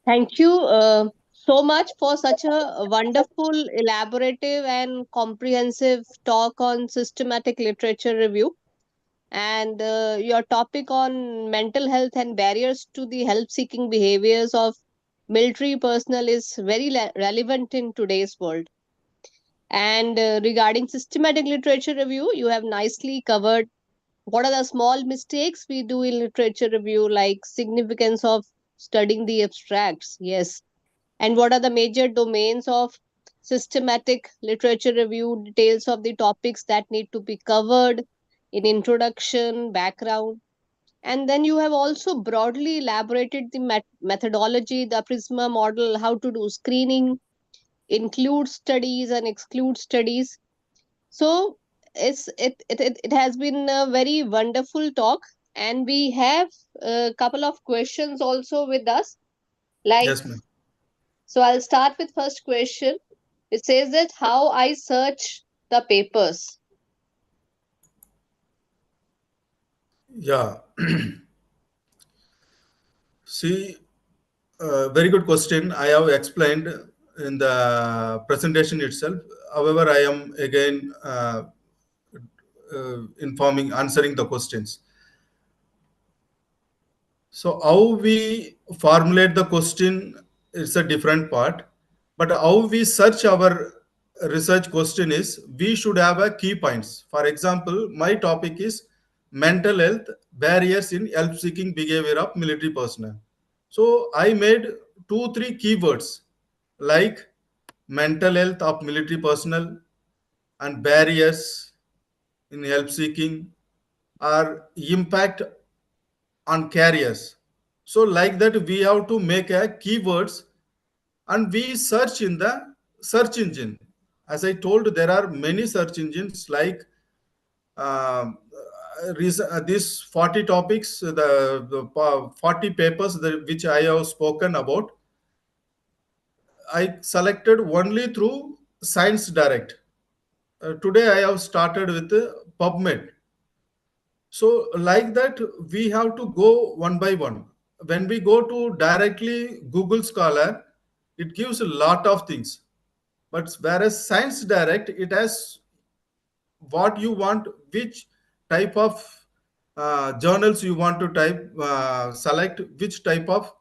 Thank you so much for such a wonderful, elaborative, and comprehensive talk on systematic literature review. And your topic on mental health and barriers to the help seeking behaviors of military personnel is very relevant in today's world. And regarding systematic literature review, you have nicely covered what are the small mistakes we do in literature review, like significance of studying the abstracts, yes, and what are the major domains of systematic literature review, details of the topics that need to be covered in introduction, background. And then you have also broadly elaborated the methodology, the Prisma model, how to do screening, include studies and exclude studies. So it has been a very wonderful talk, and we have a couple of questions also with us. Like, Yes, ma'am. so I'll start with first question. It says that how I search the papers. Yeah. See, very good question. I have explained in the presentation itself. However, I am again answering the questions. So how we formulate the question is a different part, but how we search our research question is we should have a key points. For example, my topic is mental health barriers in help-seeking behavior of military personnel. So I made 2-3 keywords like mental health of military personnel and barriers in help-seeking or impact on carriers. So like that we have to make a keywords and we search in the search engine. As I told, there are many search engines like um, these 40 topics, the 40 papers which I have spoken about, I selected only through Science Direct. Today I have started with PubMed. So like that, we have to go one by one. When we go to directly Google Scholar, it gives a lot of things. But whereas Science Direct, it has what you want, which type of journals you want to type, select which type of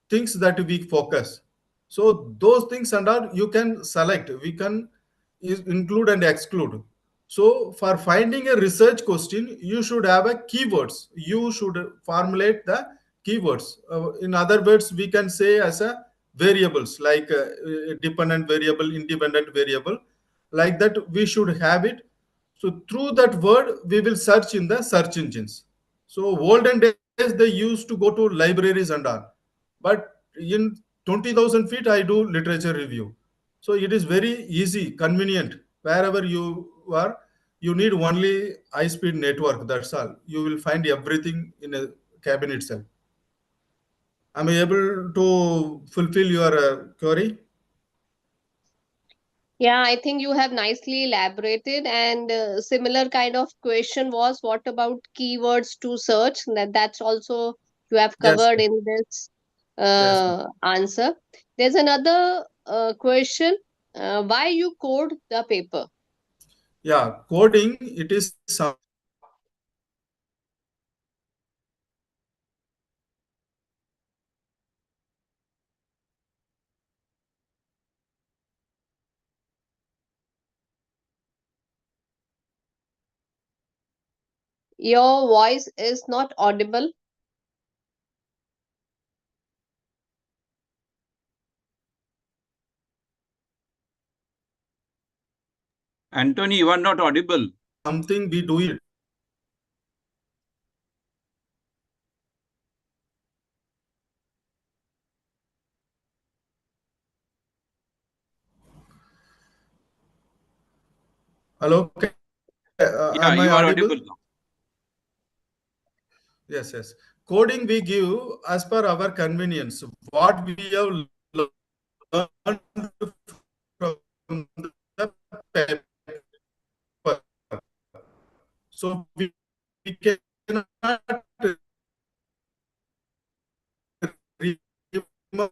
things that we focus. So those things and all you can select. We can include and exclude. So for finding a research question, you should have a keywords. You should formulate the keywords. In other words, we can say as a variables like dependent variable, independent variable. Like that, we should have it. So through that word, we will search in the search engines. So olden days they used to go to libraries and all, but in 20,000 feet I do literature review. So it is very easy, convenient. Wherever you are, you need only high-speed network. That's all. You will find everything in a cabin itself. Am I able to fulfill your query? Yeah, I think you have nicely elaborated, and similar kind of question was what about keywords to search? That's also you have Yes, covered yes, in this yes. answer. There's another question. Why you code the paper? Yeah, coding, it is something we do it Your voice is not audible. Anthony, you are not audible. Hello, Yeah, am I you are audible audible? now. Yes, yes. Coding we give as per our convenience. What we have learned from the paper. So we cannot remember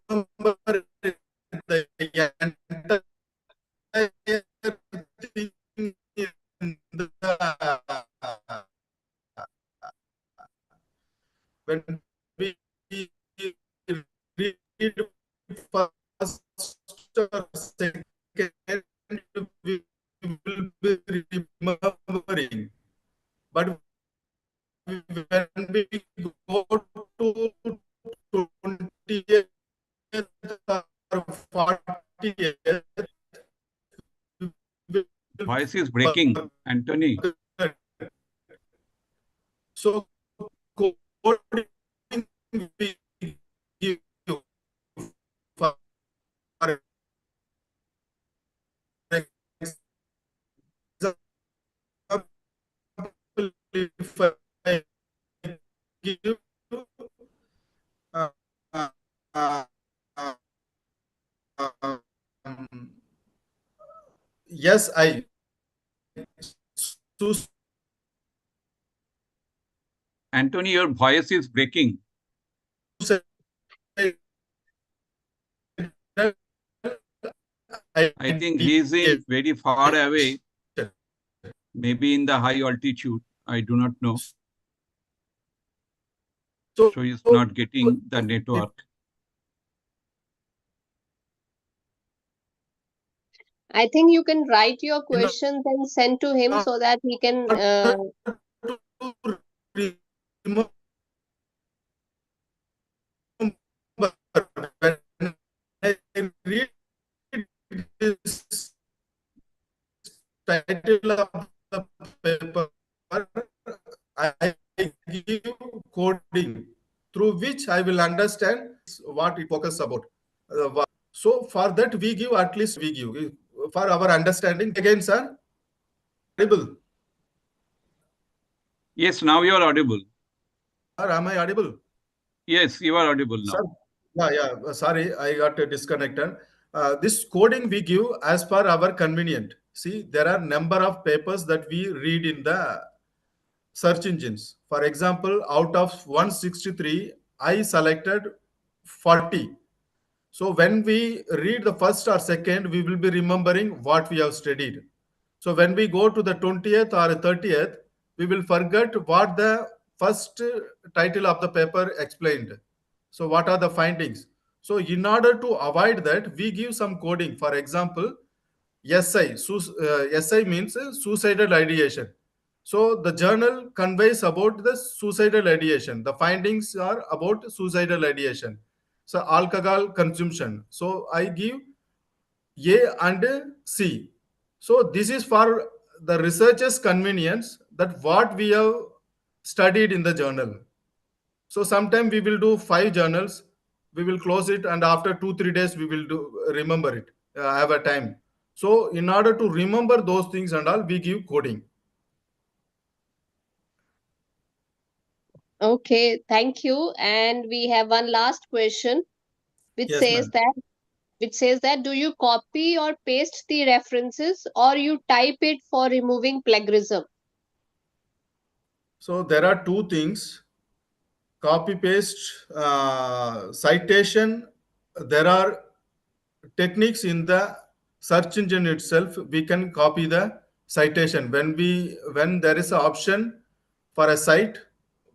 the entire thing in the when we read first or second, we will be remembering. But when we go to 20th or 40th, we Voice is will breaking, Anthony. forget. So coding we give for if I give uh, uh, uh, um, yes, I choose Anthony, your voice is breaking. to say I think he is in very far away, maybe in the high altitude. I do not know. So So he's not getting the network. I think you can write your in questions and send to him so that he can. order to remember when I read this title of the paper, I give coding through which I will understand what it focus about. So for that we give at least we give for our understanding. Again, sir, audible. Yes, now you are audible. Sir, am I audible? Yes, you are audible now. Sir, yeah. Sorry, I got disconnected. This coding we give as per our convenient. See, there are number of papers that we read in the search engines. For example, out of 163, I selected 40. So when we read the first or second, we will be remembering what we have studied. So when we go to the 20th or 30th, we will forget what the first title of the paper explained. So what are the findings? So in order to avoid that, we give some coding. For example, SI means suicidal ideation. So the journal conveys about the suicidal ideation. The findings are about suicidal ideation. So alcohol consumption. So I give A and C. So this is for the researchers' convenience that what we have studied in the journal. So sometime we will do 5 journals, we will close it, and after 2 3 days we will do remember it. Have a time. So in order to remember those things and all, we give coding. Okay, thank you. And we have one last question, which Yes, says ma'am. that do you copy or paste the references or you type it for removing plagiarism? So there are two things: copy paste, citation. There are techniques in the search engine itself. We can copy the citation when there is an option for a site,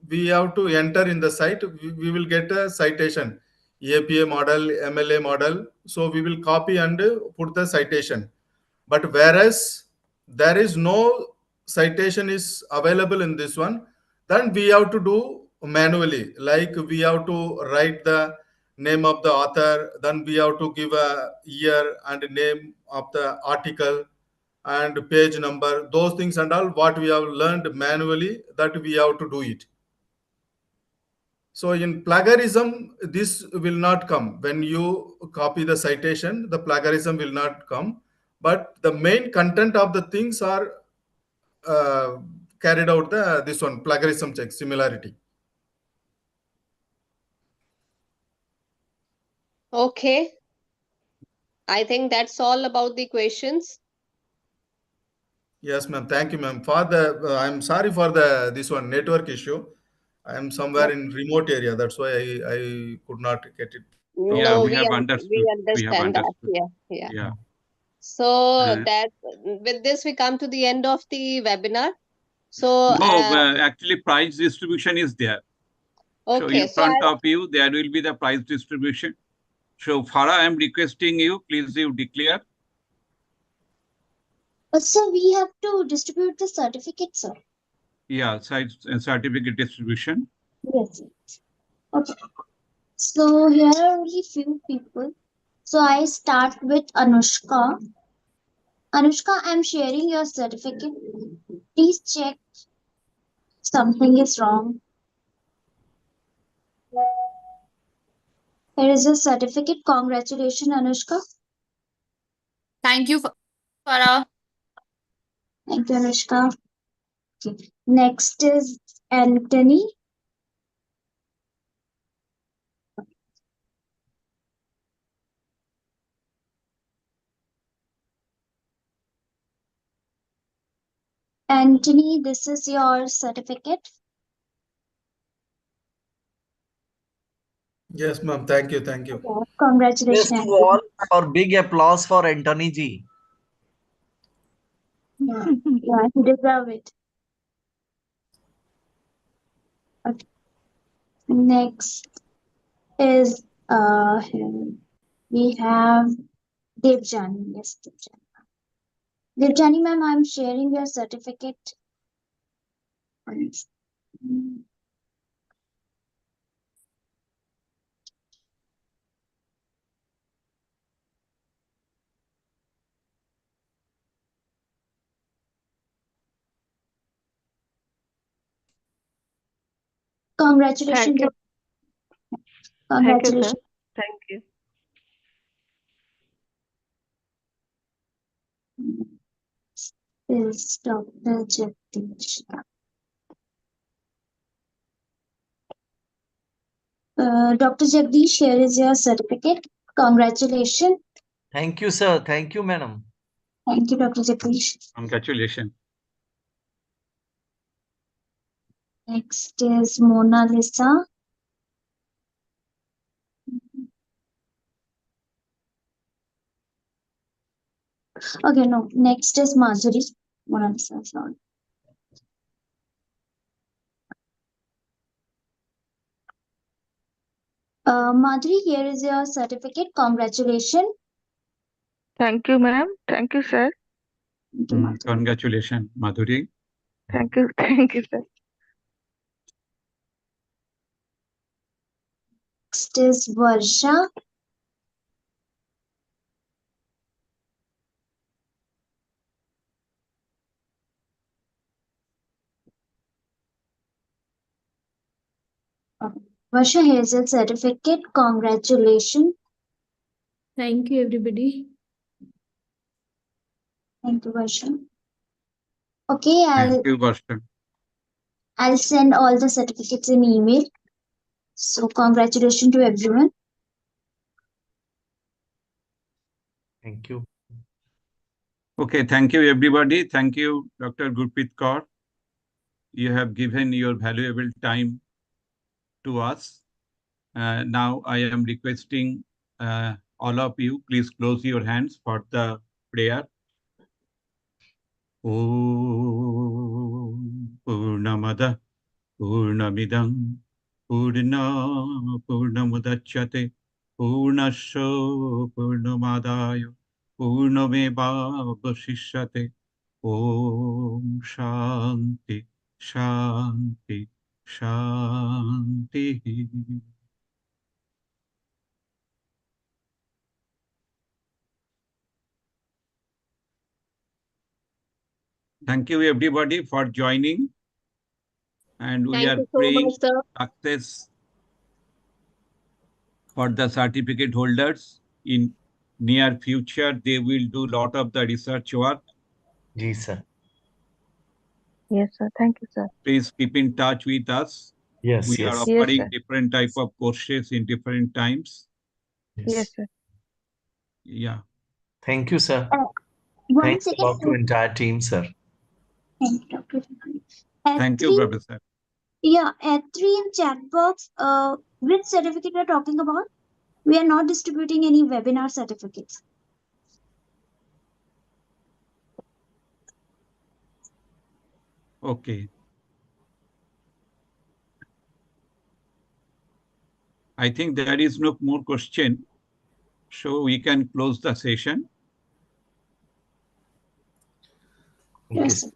we have to enter in the site. We will get a citation, APA model, MLA model. So we will copy and put the citation. But whereas there is no citation is available in this one, then we have to do manually. Like we have to write the name of the author, then we have to give a year and name of the article and page number, those things and all what we have learned manually, that we have to do it. So in plagiarism, this will not come. When you copy the citation, the plagiarism will not come. But the main content of the things are uh, carried out the this one plagiarism check similarity. Okay, I think that's all about the questions. Yes, ma'am. Thank you, ma'am. For the I'm sorry for the this one network issue. I am somewhere No, in remote area. That's why I could not get it Yeah, no, we properly. have we understood. We have understand that. understood. Yeah, yeah. Yeah. So Uh, that with this we come to the end of the webinar. So no, actually, price distribution is there. So okay, in so front I of you, there will be the price distribution. So Farah, I am requesting you, please you declare. So we have to distribute the certificate, sir. Yeah, certificate distribution. Yes. Okay. So here are only few people. So I start with Anushka. Anushka, I'm sharing your certificate. Please check something is wrong. Here is a certificate. Congratulations, Anushka. Thank you, Farah. Thank you, Anushka. Okay. Next is Anthony. Anthony, this is your certificate. Yes, ma'am. Thank you. Thank you. Okay. Yes, Congratulations, to Anthony. all, our big applause for Anthony ji. Yeah, yeah, you deserve it. Okay. Next is we have Devjani. Yes, Devjani. Devjani, ma'am, I'm sharing your certificate. Mm, Thank Congratulations. you. Thank you, sir. Congratulations. Thank you. Is Dr. Jagdish. Dr. Jagdish, here is your certificate. Congratulations. Thank you, sir. Thank you, madam. Thank you, Dr. Jagdish. Congratulations. Next is Mona Lisa. Okay, no. Next is Madhuri. Mona Lisa, sorry. Madhuri, here is your certificate. Congratulations. Thank you, ma'am. Thank you, sir. Thank you, Madhuri. Congratulations, Madhuri. Thank you. Thank you, sir. Next is Varsha. Varsha, here is your certificate. Congratulations. Thank you, everybody. Thank you, Varsha. Okay, Thank you, Varsha. I'll send all the certificates in email. So congratulations to everyone. Thank you. Okay, thank you, everybody. Thank you, Dr. Gurpreet Kaur. You have given your valuable time to us. Now I am requesting all of you, please close your hands for the prayer. Om Purnamada Purnamidam Purna Purnamudachyate Purnasya Purnamadaya Purnameva Vasishyate Om Shanti Shanti Shanti. Thank you, everybody, for joining. And we Thank are you so much, praying sir. success for the certificate holders. In near future, they will do a lot of the research work. Ji, sir. Yes, sir. Thank you, sir. Please keep in touch with us. Yes, We are yes. Yes, offering sir. different type of courses in different times. Yes, Yes. sir. Yeah. Thank you, sir. One Thanks a second. lot to entire team, sir. Thank you, Dr. Thank you, At3, Professor. yeah, at3 in chat box, which certificate we are talking about? We are not distributing any webinar certificates. Okay. I think there is no more question. So we can close the session. Okay. Yes.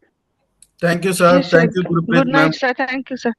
Thank you, sir. Yes, sir. Thank you, Gurpreet Good ma'am. night, sir. Thank you, sir.